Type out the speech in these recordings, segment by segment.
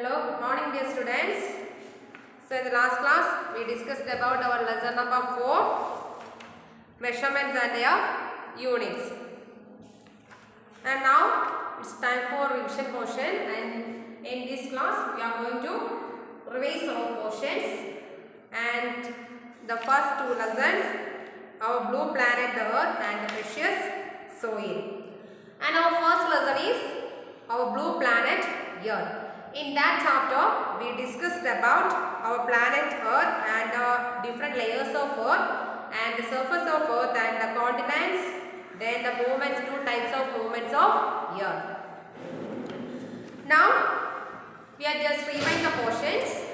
Hello, good morning dear students. So in the last class we discussed about our lesson number 4, measurements and their units. And now it's time for revision portion, and in this class we are going to revise our portions. And the first two lessons, our blue planet the earth and the precious soil. And our first lesson is our blue planet earth. In that chapter, we discussed about our planet Earth and the different layers of Earth and the surface of Earth and the continents, then the movements, two types of movements of Earth. Now, we are just reviewing the portions.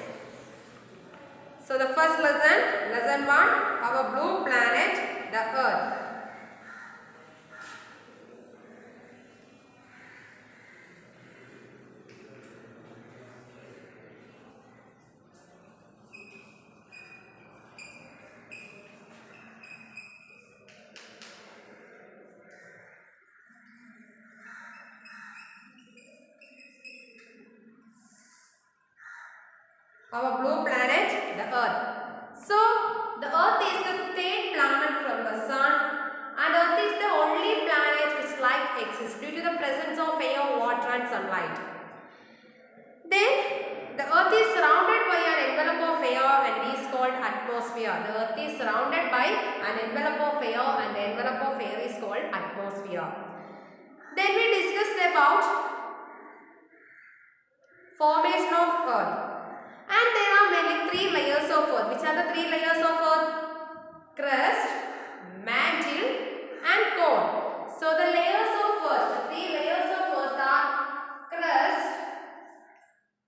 So, the first lesson, lesson 1, our blue planet, the Earth. Our blue planet, the Earth. So, the Earth is the third planet from the Sun, and Earth is the only planet which life exists due to the presence of air, water and sunlight. Then, the Earth is surrounded by an envelope of air and it is called atmosphere. The Earth is surrounded by an envelope of air and the envelope of air is called atmosphere. Then we discussed about formation of Earth. And there are mainly three layers of Earth. Which are the three layers of Earth? Crust, mantle and core. So the layers of Earth, the three layers of Earth are crust,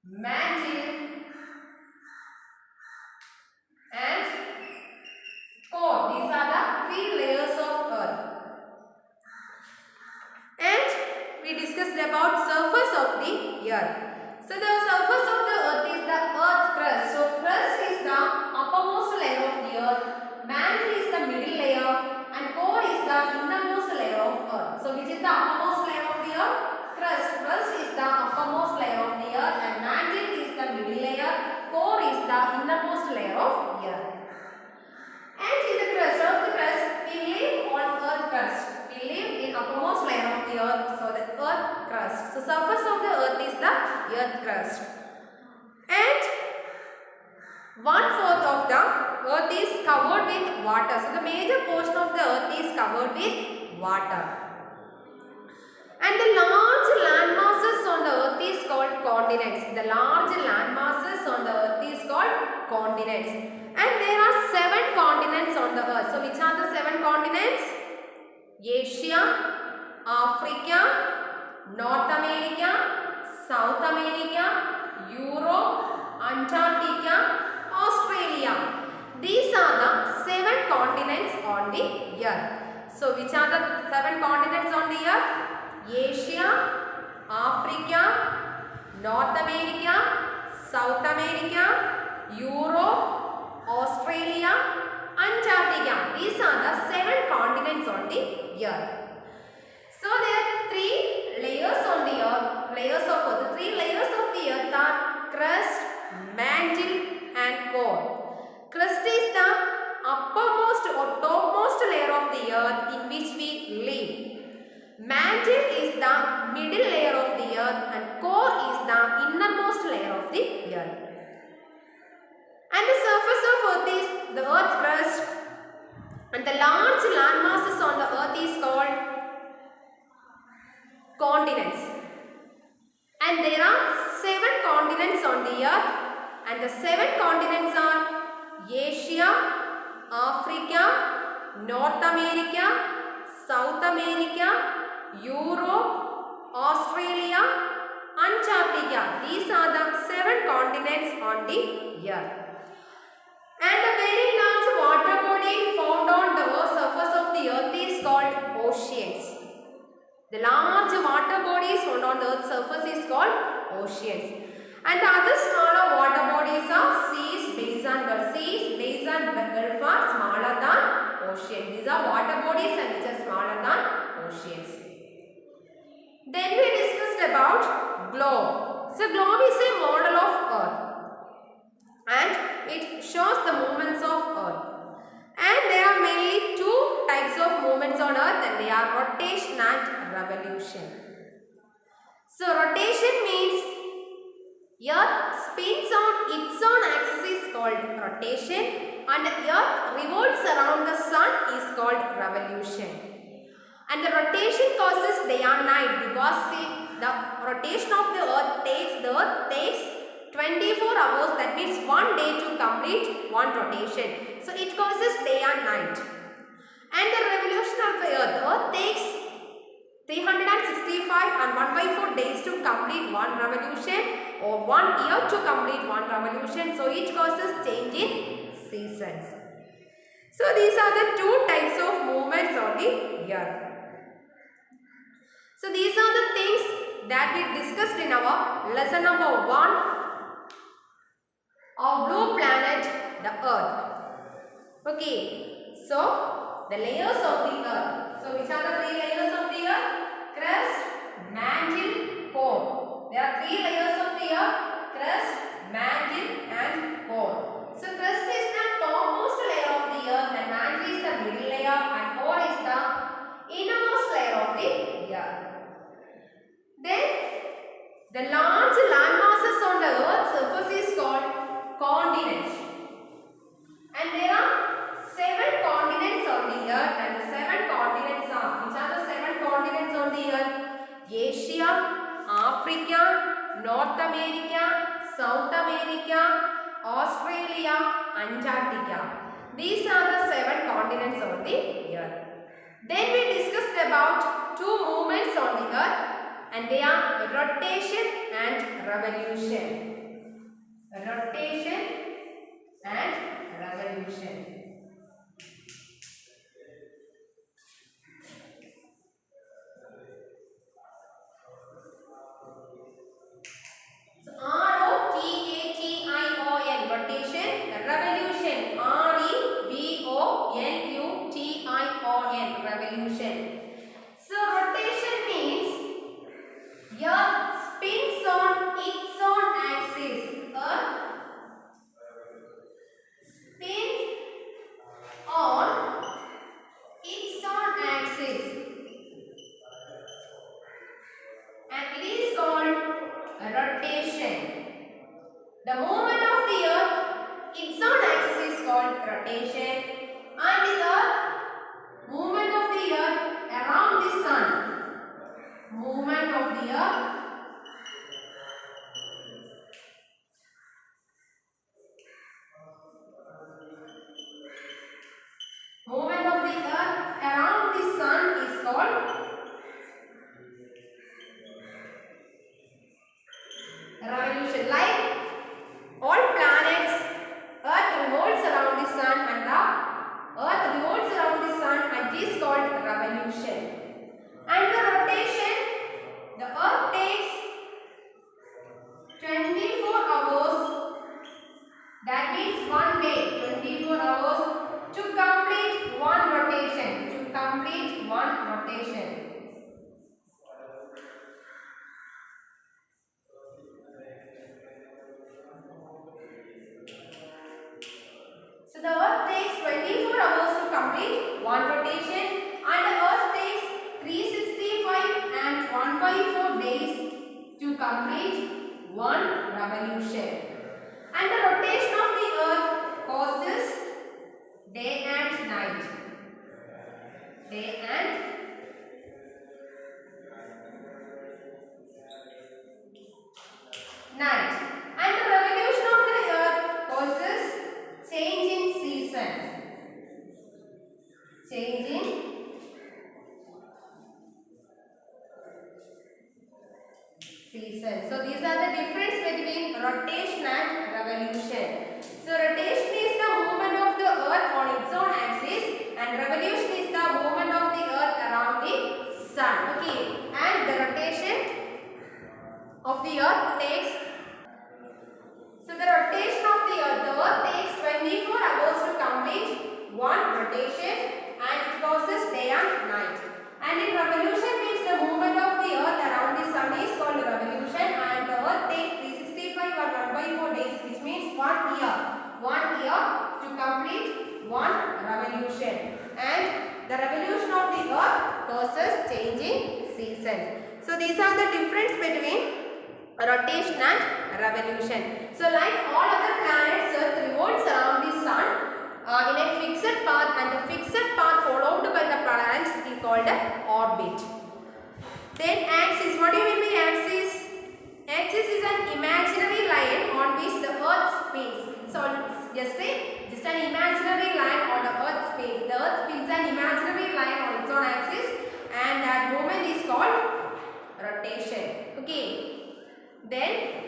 mantle and core. These are the three layers of Earth. And we discussed about surface of the Earth. So the surface of the Earth is the earth crust. So crust is the uppermost layer of the Earth, mantle is the middle layer and core is the innermost layer of Earth. So which is the uppermost layer of the Earth? Crust. Crust is the uppermost layer of the Earth and mantle is the middle layer, core is the innermost layer of the Earth. And in the crust, we live on earth crust. We live in uppermost layer of the Earth, so the earth crust. So surface of the Earth is the earth crust. And 1/4 of the Earth is covered with water. So the major portion of the Earth is covered with water. And the large land masses on the Earth is called continents. The large land masses on the Earth is called continents. And there are 7 continents on the Earth. So which are the 7 continents? Asia, Africa, North America, South America, Europe, Antarctica, Australia. These are the 7 continents on the Earth. So which are the 7 continents on the Earth? Asia, Africa, North America, South America, Europe, Australia, Antarctica. These are the 7 continents on the Earth. So there are 3 layers on the Earth, layers of Earth. The 3 layers of the Earth are crust, mantle and core. Crust is the uppermost or topmost layer of the Earth in which we live. Mantle is the middle layer of the Earth and core is the innermost layer of the Earth. And the surface of Earth is the earth crust, and the large land masses on the Earth is called continents. And there are 7 continents on the Earth, and the 7 continents are Asia, Africa, North America, South America, Europe, Australia, Antarctica. These are the 7 continents on the Earth. And a very large water body found on the surface of the Earth is called oceans. The large water bodies found on the Earth's surface is called oceans. And the other smaller water bodies are seas, bays and gulfs. Seas, bays and gulfs are smaller than oceans. These are water bodies and which are smaller than oceans. Then we discussed about globe. So globe is a model Earth spins on its own axis is called rotation, and Earth revolves around the sun is called revolution. And the rotation causes day and night because see, the rotation of the earth takes 24 hours, that means one day to complete one rotation. So it causes day and night. And the revolution of the earth takes 365 and 1/4 days to complete one revolution, or 1 year to complete one revolution. So it causes change in seasons. So these are the two types of movements on the earth. So these are the things that we discussed in our lesson number 1 of blue planet, the earth. Okay, so the layers of the earth. So which are the 3 layers of the earth? Crust, mantle, core. There are 3 layers of the earth: crust, mantle and core. So crust is the topmost layer of the earth, and mantle is the middle layer, and core is the innermost layer of the earth. Then the large land masses on the earth's surface is called continents. And there are 7 continents on the earth, and the 7 continents are, which are the 7 continents on the earth? Asia, Africa, North America, South America, Australia, Antarctica. These are the 7 continents on the earth. Then we discussed about 2 movements on the earth, and they are rotation and revolution. Rotation and revolution. So ROTATION, rotation, revolution, REVOLUTION, revolution. So rotation means Earth spins on its own axis. Earth spins on its own axis, and it is called rotation. The movement of the earth its own axis is called rotation, and the earth movement of the earth around the sun. Movement of the earth around the sun is called revolution. Like all planets, earth revolves around the sun, and the earth revolves around the sun, and it is called revolution. And the rotation, the earth takes 24 hours, that means one day, 24 hours to complete one rotation. So the earth takes 24 hours to complete one rotation, and the earth takes 365 and 1/4 days to complete one revolution. And the rotation of the earth causes day and night. Day and night. And the revolution of the earth causes change in season. Change in season. So these are the difference between rotation and revolution. So rotation is the movement of the earth on its own axis, and revolution is the movement of the earth around the sun. Okay, and the rotation of the earth takes, so the rotation of the earth takes 24 hours to complete one rotation, and it causes day and night. And in revolution means the movement of the earth around the sun is called revolution, and the earth takes 365 or 1/4 days, which means 1 year to complete one revolution. And the revolution of the earth causes change in seasons. So these are the difference between rotation and revolution. So like all other planets, Earth revolves around the sun in a fixed path, and the fixed path followed by the planets is called orbit. Then axis, what do you mean by axis? Axis is an imaginary line on which the Earth spins. So just an imaginary line on the Earth spins. The Earth spins an imaginary line on its own axis, and that movement is called rotation. Okay. Then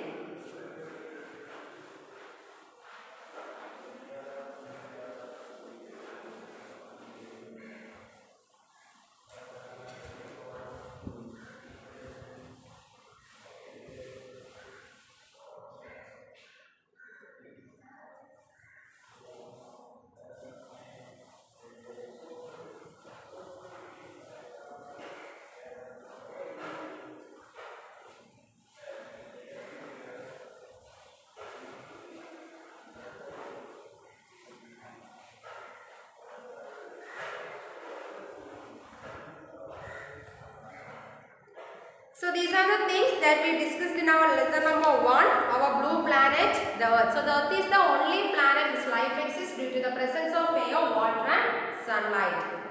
so these are the things that we discussed in our lesson number 1, our blue planet, the Earth. So the Earth is the only planet whose life exists due to the presence of air, water and sunlight.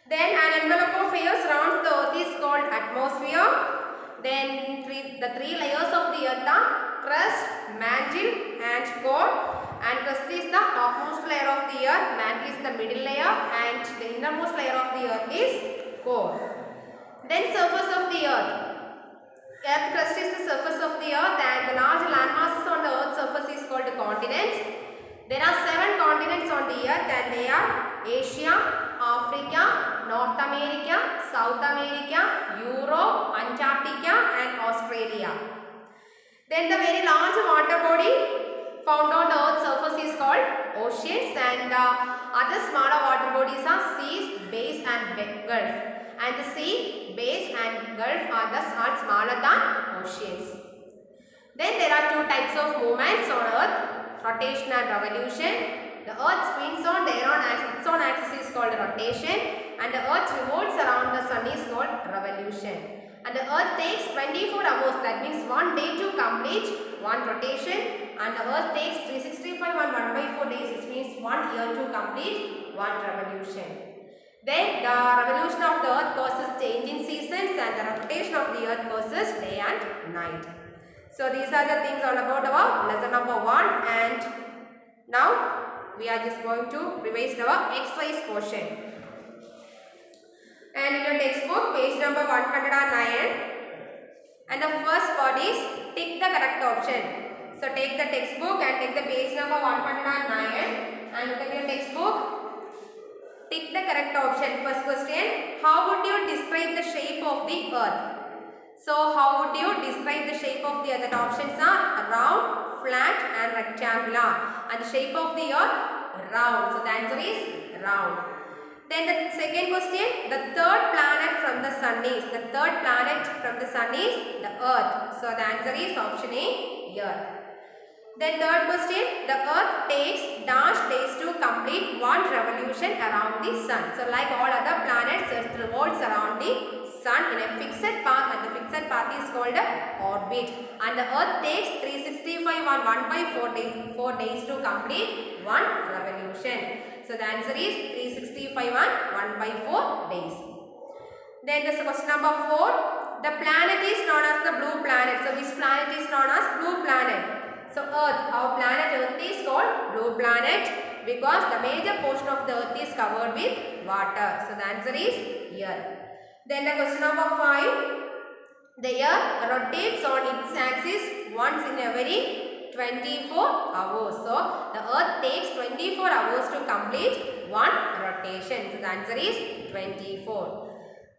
Then an envelope of air surrounds the Earth is called atmosphere. Then the three layers of the Earth are crust, mantle and core. And crust is the topmost layer of the Earth, mantle is the middle layer, and the innermost layer of the Earth is core. Then surface of the Earth. Earth crust is the surface of the Earth, and the large land masses on the Earth's surface is called continents. There are 7 continents on the Earth, and they are Asia, Africa, North America, South America, Europe, Antarctica and Australia. Then the very large water body found on the Earth's surface is called oceans, and other smaller water bodies are seas, bays and gulf. And the sea, bays and gulf are smaller than oceans. Then there are 2 types of movements on Earth, rotation and revolution. The Earth spins on their own axis, its own axis is called rotation, and the Earth revolves around the sun is called revolution. And the Earth takes 24 hours, that means 1 day to complete 1 rotation, and the Earth takes 365 and 1/4 days, which means 1 year to complete 1 revolution. Then the revolution of the Earth causes change in seasons, and the rotation of the Earth causes day and night. So these are the things all about our lesson number 1, and now we are just going to revise our exercise portion. And in your textbook, page number 109, and the first part is tick the correct option. So take the textbook and take the page number 109 and look at your textbook. Tick the correct option. First question, how would you describe the shape of the Earth? So how would you describe the shape of the Earth? The options are round, flat and rectangular. And the shape of the Earth, round. So the answer is round. Then the second question, the third planet from the sun is, the Earth. So the answer is option A, Earth. Then third question, the Earth takes dash days to complete 1 revolution around the sun. So like all other planets, Earth revolves around the sun in a fixed path, and the fixed path is called an orbit. And the Earth takes 365 and 1/4 days to complete 1 revolution. So the answer is 365 and 1/4 days. Then this question number 4, the planet is known as the blue planet. So which planet is known as blue planet? So Earth, our planet Earth is called blue planet because the major portion of the Earth is covered with water. So the answer is Earth. Then the question number 5, the Earth rotates on its axis once in every 24 hours. So the Earth takes 24 hours to complete 1 rotation. So the answer is 24.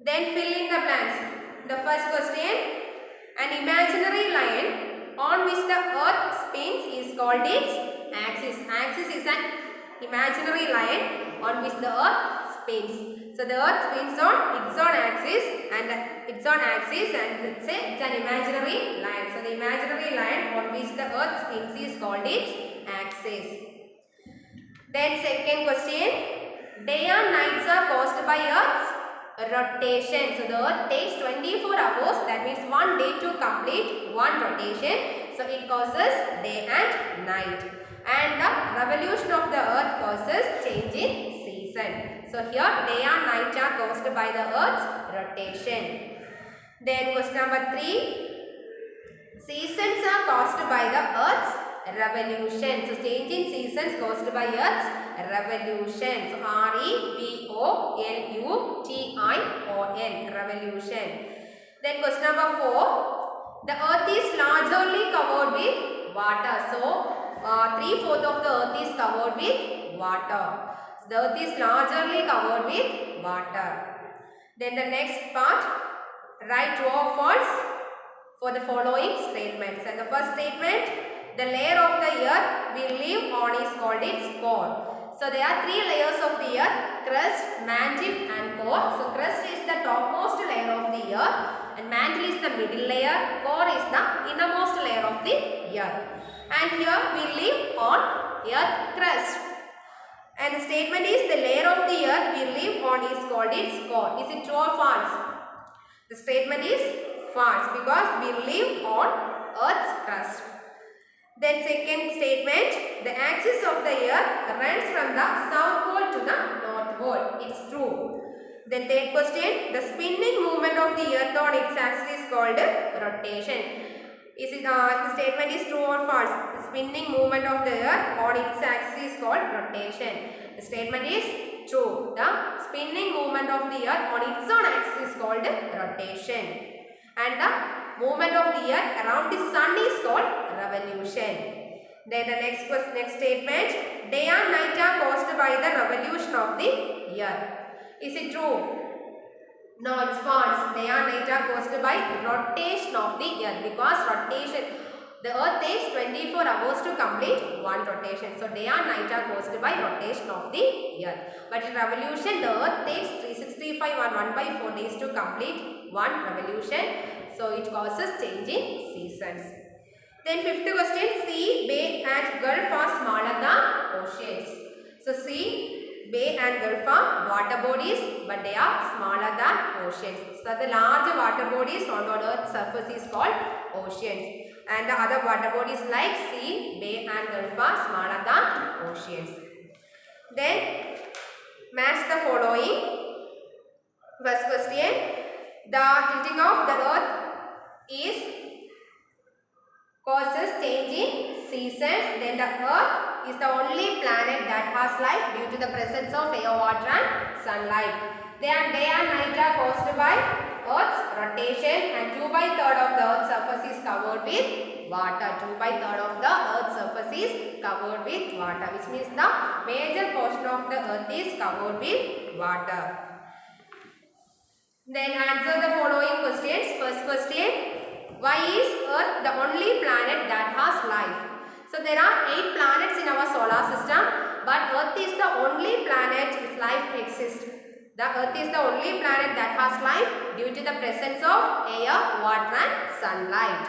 Then fill in the blanks. The first question, an imaginary line on which the Earth spins is called its axis. Axis is an imaginary line on which the Earth spins. So the Earth spins on its own axis, and let's say it's an imaginary line. So the imaginary line on which the Earth spins is called its axis. Then second question, day and nights are caused by Earth's rotation. So the earth takes 24 hours, that means 1 day to complete one rotation. So it causes day and night. And the revolution of the earth causes change in season. So here day and night are caused by the earth's rotation. Then question number 3. Seasons are caused by the earth's revolution. So change in seasons caused by earth's revolution. So revolution, revolution. Then question number 4. The earth is largely covered with water. So 3/4 of the earth is covered with water. So the earth is largely covered with water. Then the next part, write true or false for the following statements. And the first statement, the layer of the earth we live on is called its core. So there are 3 layers of the earth: crust, mantle and core. So crust is the topmost layer of the earth and mantle is the middle layer, core is the innermost layer of the earth. And here we live on earth crust. And the statement is the layer of the earth we live on is called its core. Is it true or false? The statement is false because we live on earth's crust. Then second statement, the axis of the earth runs from the south pole to the north pole. It's true. Then third question, the spinning movement of the earth on its axis is called rotation. Is it the statement is true or false? The spinning movement of the earth on its axis is called rotation. The statement is true. The spinning movement of the earth on its own axis is called rotation. And the movement of the earth around the sun is called revolution. Then the next statement, day and night are caused by the revolution of the earth. Is it true? No, it's false. Day and night are caused by rotation of the earth because rotation, the earth takes 24 hours to complete one rotation. So day and night are caused by rotation of the earth. But in revolution, the earth takes 365 and 1/4 days to complete one revolution. So it causes change in seasons. Then fifth question, sea, bay and gulf are smaller than oceans. So sea, bay and gulf are water bodies but they are smaller than oceans. So the large water bodies on earth's surface is called oceans. And the other water bodies like sea, bay and gulf are smaller than oceans. Then match the following. First question, the tilting of the earth is causes change in seasons. Then the earth is the only planet that has life due to the presence of air, water and sunlight. Then day and night are caused by earth's rotation and 2/3 of the earth's surface is covered with water. 2/3 of the earth's surface is covered with water, which means the major portion of the earth is covered with water. Then answer the following questions. First question, why is earth the only planet that has life? So there are 8 planets in our solar system, but earth is the only planet with life exists. The earth is the only planet that has life due to the presence of air, water and sunlight.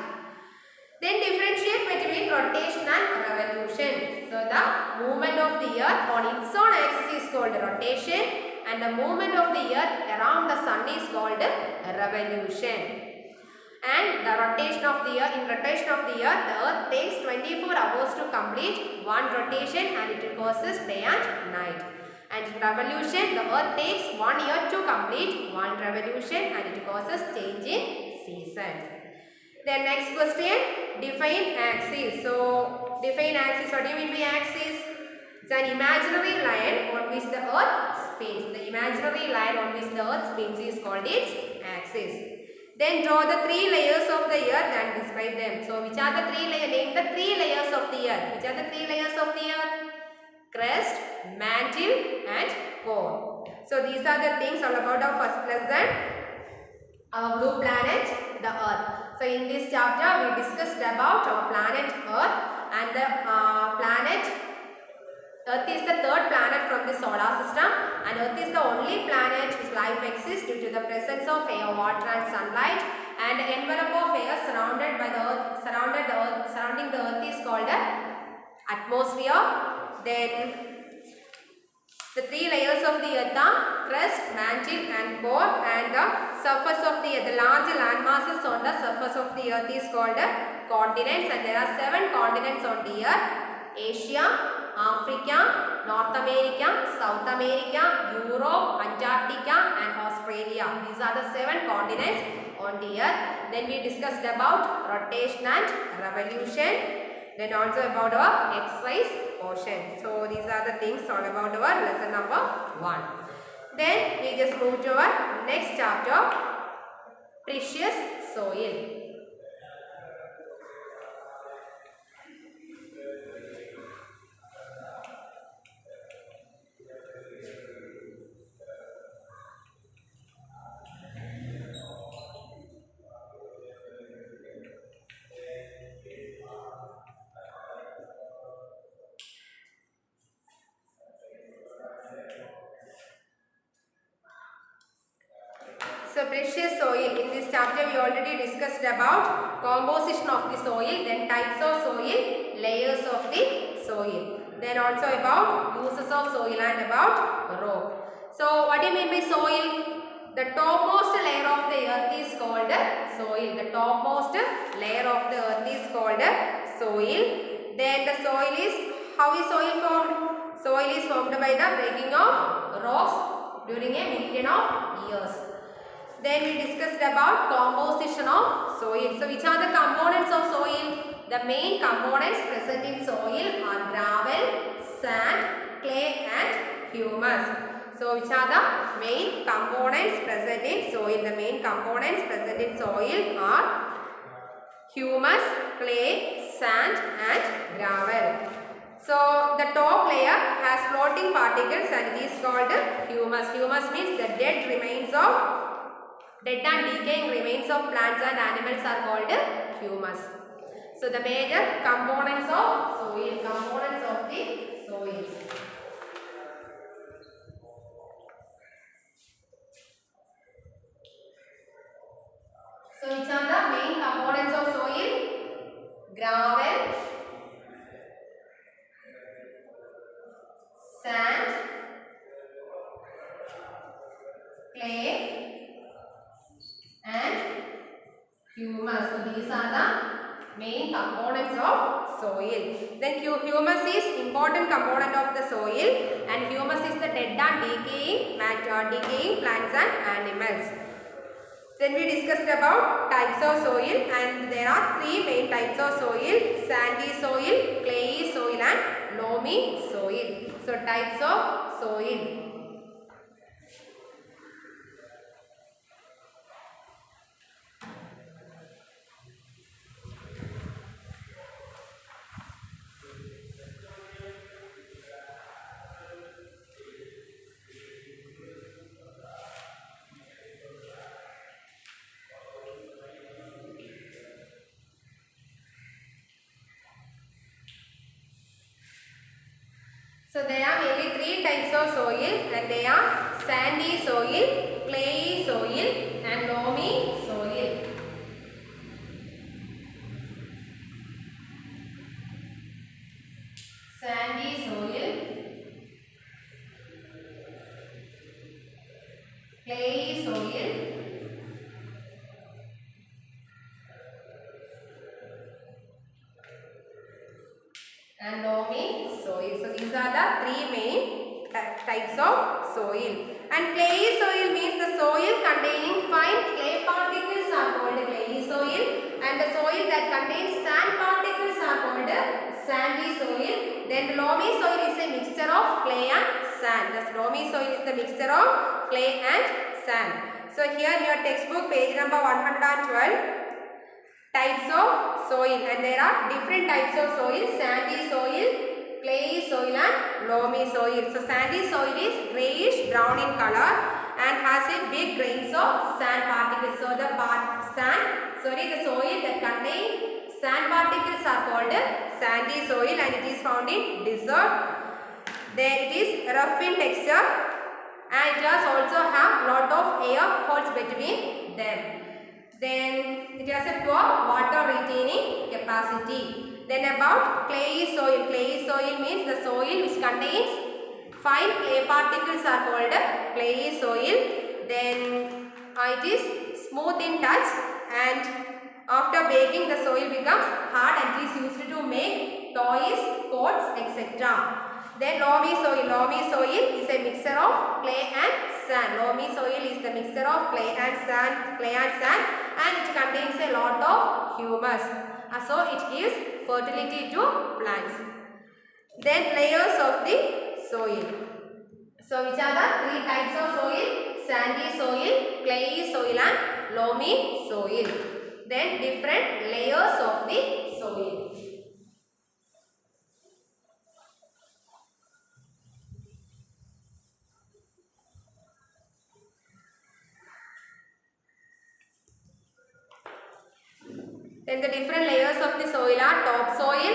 Then differentiate between rotation and revolution. So the movement of the earth on its own axis is called rotation and the movement of the earth around the sun is called revolution. And the rotation of the earth, in rotation of the earth takes 24 hours to complete one rotation and it causes day and night. And in revolution, the earth takes 1 year to complete one revolution and it causes change in seasons. Then next question, define axis. So define axis. What do you mean by axis? It's an imaginary line on which the earth spins. The imaginary line on which the earth spins is called its axis. Then draw the 3 layers of the earth and describe them. So which are the 3 layers? Name the 3 layers of the earth. Which are the 3 layers of the earth? Crust, mantle and core. So these are the things all about our first lesson. Our blue planet, the earth. So in this chapter we discussed about our planet earth and the planet Earth is the 3rd planet from the solar system and Earth is the only planet whose life exists due to the presence of air, water and sunlight, and the envelope of air surrounding the earth is called the atmosphere. Then The three layers of the earth are crust, mantle and core, and the surface of the earth, the large land masses on the surface of the earth is called continents, and there are 7 continents on the earth: Asia, Africa, North America, South America, Europe, Antarctica and Australia. These are the 7 continents on the earth. Then we discussed about rotation and revolution. Then also about our exercise portion. So these are the things all about our lesson number 1. Then we just move to our next chapter, precious soil. So precious soil, in this chapter we already discussed about composition of the soil, then types of soil, layers of the soil, then also about uses of soil and about rock. So what do you mean by soil? The topmost layer of the earth is called soil. The topmost layer of the earth is called soil. Then the soil is, how is soil formed? Soil is formed by the breaking of rocks during a million of years. Then we discussed about composition of soil. So which are the components of soil? The main components present in soil are gravel, sand, clay and humus. So which are the main components present in soil? The main components present in soil are humus, clay, sand and gravel. So the top layer has floating particles and it is called humus. Humus means the dead and decaying remains of plants and animals are called humus. So the major components of soil, components of the soil. So which are the main components of soil? Gravel, sand, clay and humus. So these are the main components of soil. Then humus is important component of the soil, and humus is the dead and decaying plants and animals. Then we discussed about types of soil, and there are 3 main types of soil: sandy soil, clayey soil and loamy soil. So types of soil. So there are mainly 3 types of soil, and they are sandy soil, clayey soil and loamy soil. Sandy soil, clayey soil and loamy soil. So these are the 3 main types of soil. And clayey soil means the soil containing fine clay particles are called clayey soil, and the soil that contains sand particles are called sandy soil. Then the loamy soil is a mixture of clay and sand. The loamy soil is the mixture of clay and sand. So here in your textbook, page number 112, types of soil, and there are different types of soil: sandy soil, clayey soil and loamy soil. So sandy soil is greyish brown in color and has a big grains of sand particles. So the soil that contains sand particles are called sandy soil, and it is found in desert. Then it is rough in texture, and it does also have lot of air holes between them. Then it has a poor water retaining capacity. Then about clayey soil. Clayey soil means the soil which contains Fine clay particles are called clayey soil. Then it is smooth in touch, and after baking the soil becomes hard and it is used to make toys, pots, etc. Then loamy soil is a mixture of clay and sand. Loamy soil is the mixture of clay and sand, and it contains a lot of humus. So it gives fertility to plants. Then layers of the soil. So which are the three types of soil? Sandy soil, clayey soil and loamy soil. Then different layers of the soil. Then the different layers of the soil are topsoil.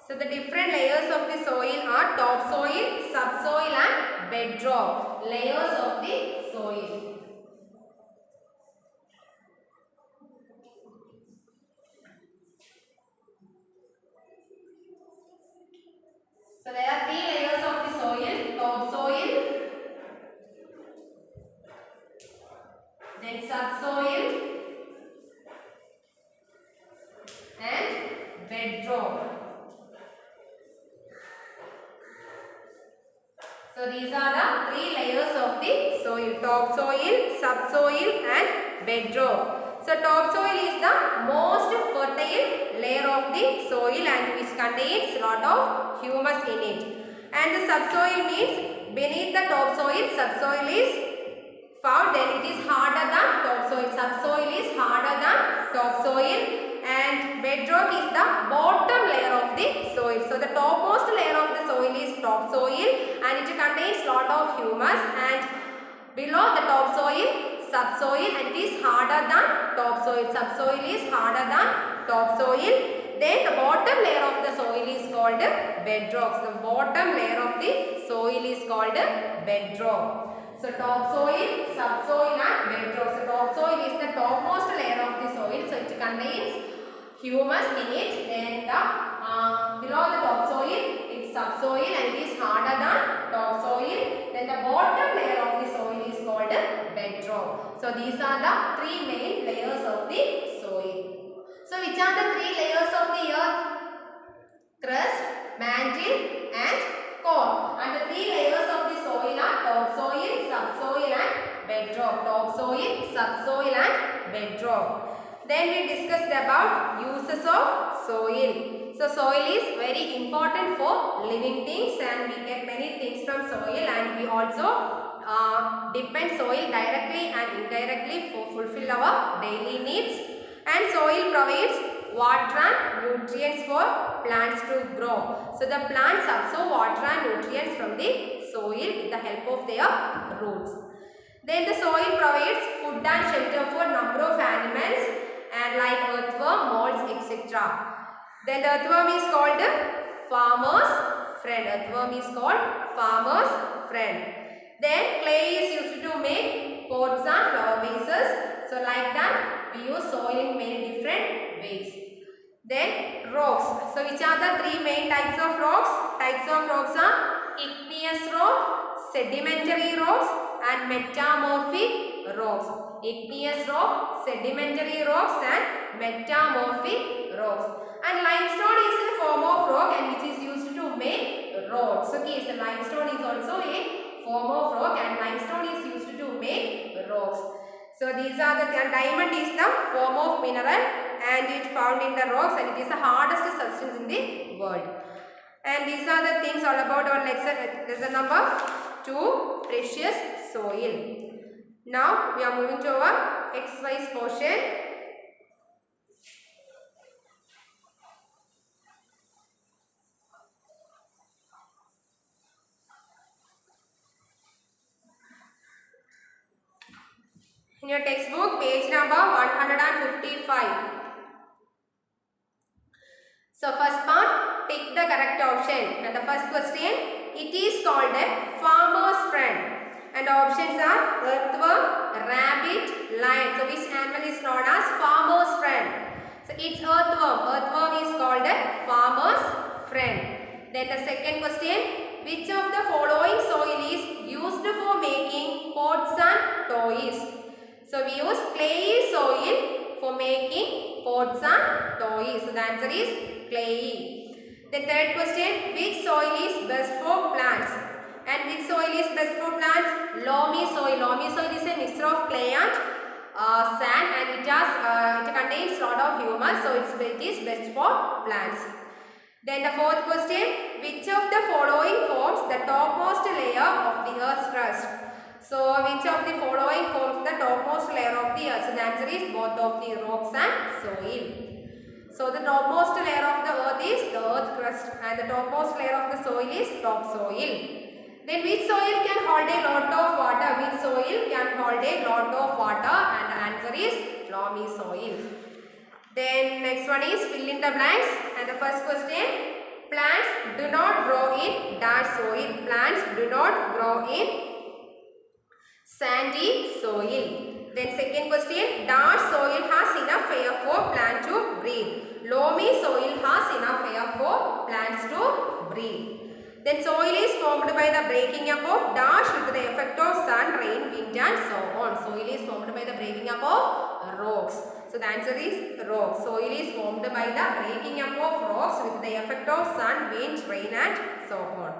So the different layers of the soil are topsoil, subsoil and bedrock. Layers of the soil. So there are three layers of the soil: topsoil, then subsoil and bedrock. So these are the three layers of the soil: topsoil, subsoil and bedrock. So topsoil is the most fertile layer of the soil and which contains lot of humus in it. And the subsoil means beneath the topsoil, subsoil is found, then it is harder than topsoil. Subsoil is harder than topsoil. And bedrock is the bottom layer of the soil. So the topmost layer of the soil is topsoil and it contains lot of humus, and below the topsoil subsoil, and it is harder than topsoil. Subsoil is harder than topsoil. Then the bottom layer of the soil is called bedrock. The bottom layer of the soil is called bedrock. So topsoil, subsoil and bedrock. So topsoil is the topmost layer of the soil. So it contains humus in it. Then the below the topsoil it's subsoil and it is harder than topsoil. Then the bottom layer of the soil is called bedrock. So these are the three main layers of the soil. So which are the three layers of the earth? Crust, mantle and core. And the three layers of the soil are topsoil, subsoil and bedrock. Topsoil, subsoil and bedrock. Then we discussed about uses of soil. So soil is very important for living things and we get many things from soil, and we also depend soil directly and indirectly for fulfill our daily needs. And soil provides water and nutrients for plants to grow. So the plants absorb water and nutrients from the soil with the help of their roots. Then the soil provides food and shelter for number of animals and like earthworm, molds, etc. Then the earthworm is called farmer's friend. Earthworm is called farmer's friend. Then clay is used to make pots and flower vases. So like that we use soil in many different ways. Then rocks. So which are the three main types of rocks? Types of rocks are igneous rock, sedimentary rocks and metamorphic rocks. Igneous rock, sedimentary rocks and metamorphic rocks. And limestone is a form of rock and which is used to make roads. Okay, so limestone is also a form of rock and limestone is used to make rocks. So these are the, and diamond is the form of mineral and it found in the rocks and it is the hardest substance in the world. And these are the things all about our lesson number 2, precious soil. Now we are moving to our exercise portion. In your textbook, page number 155. So first part, pick the correct option. And the first question, it is called a farmer's friend. And the options are earthworm, rabbit, lion. So which animal is known as farmer's friend? So it's earthworm. Earthworm is called a farmer's friend. Then Then the second question, which of the following soil is used for making pots and toys? So we use clayey soil for making pots and toys. So the answer is clayey. The third question, which soil is best for plants? And which soil is best for plants? Loamy soil. Loamy soil is a mixture of clay and sand, and it contains lot of humus, so it is best for plants. Then the fourth question, which of the following forms the topmost layer of the earth's crust? So which of the following forms the topmost layer of the earth? So the answer is both of the rocks and soil. So the topmost layer of the earth is the earth crust, and the topmost layer of the soil is topsoil. Then which soil can hold a lot of water? Which soil can hold a lot of water? And the answer is loamy soil. Then next one is fill in the blanks. And the first question, plants do not grow in dash soil. Plants do not grow in sandy soil. Then second question, dash soil has enough air for plant to breathe. Loamy soil has enough air for plants to breathe. Then soil is formed by the breaking up of dash with the effect of sun, rain, wind and so on. Soil is formed by the breaking up of rocks. So the answer is rocks. Soil is formed by the breaking up of rocks with the effect of sun, wind, rain and so on.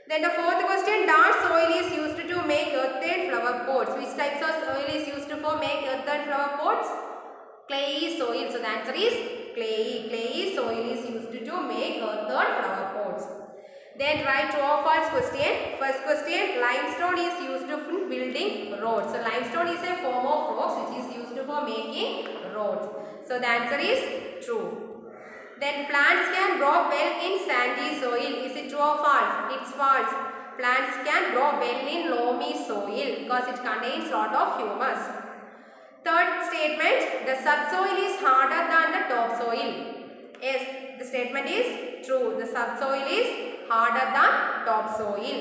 Then the fourth question, dash soil is used to make earthen flower pots. Which types of soil is used for make earthen flower pots? Clayey soil. So the answer is clayey. Clayey soil is used to make earthen flower pots. Then write true or false question. First question, limestone is used for building roads. So limestone is a form of rocks which is used for making roads. So the answer is true. Then plants can grow well in sandy soil. Is it true or false? It's false. Plants can grow well in loamy soil because it contains lot of humus. Third statement, the subsoil is harder than the topsoil. Yes, the statement is true. The subsoil is harder than topsoil.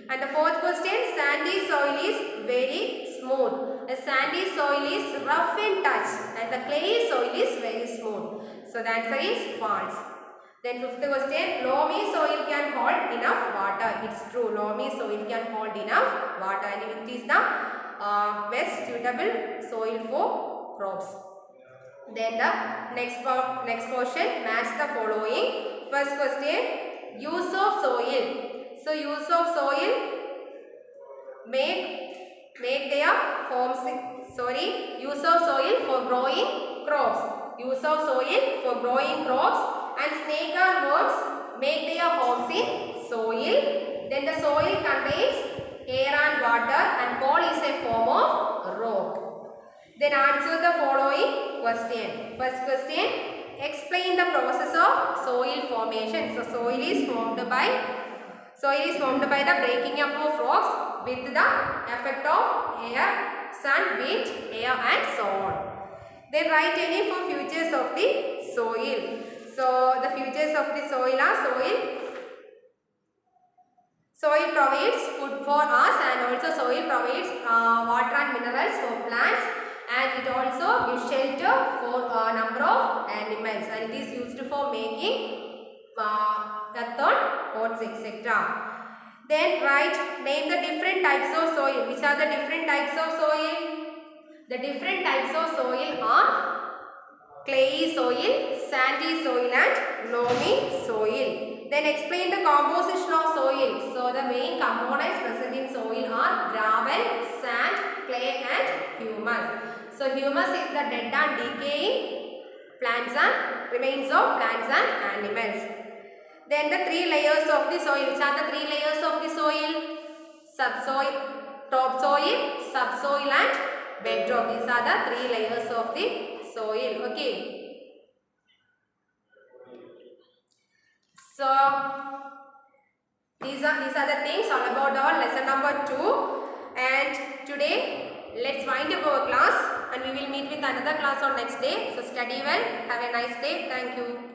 And the fourth question, sandy soil is very smooth. The sandy soil is rough in touch and the clayey soil is very smooth. So the answer is false. Then fifth question, loamy soil can hold enough water. It's true. Loamy soil can hold enough water and it is the best suitable soil for crops. Then the next portion, match the following. First question, use of soil. So use of soil, make their homes. Use of soil for growing crops. Use of soil for growing crops, and snake and worms make their homes in soil. Then the soil contains air and water, and coal is a form of rock. Then answer the following question. First question, explain the process of soil formation. So soil is formed by the breaking up of rocks with the effect of air, sun, wind, air and so on. Then write any for features of the soil. So the features of the soil are soil provides food for us, and also soil provides water and minerals for plants, and it also gives shelter for a number of animals, and it is used for making earthen pots, etc. Then name the different types of soil. Which are the different types of soil? The different types of soil are clayey soil, sandy soil and loamy soil. Then explain the composition of soil. So the main components present in soil are gravel, sand, clay and humus. So humus is the dead and decaying plants and remains of plants and animals. Then the three layers of the soil. Which are the three layers of the soil? Subsoil, topsoil, subsoil and bedrock. These are the three layers of the soil. Okay. So these are the things all about our lesson number 2. And today let's wind up our class, and we will meet with another class on next day. So study well. Have a nice day. Thank you.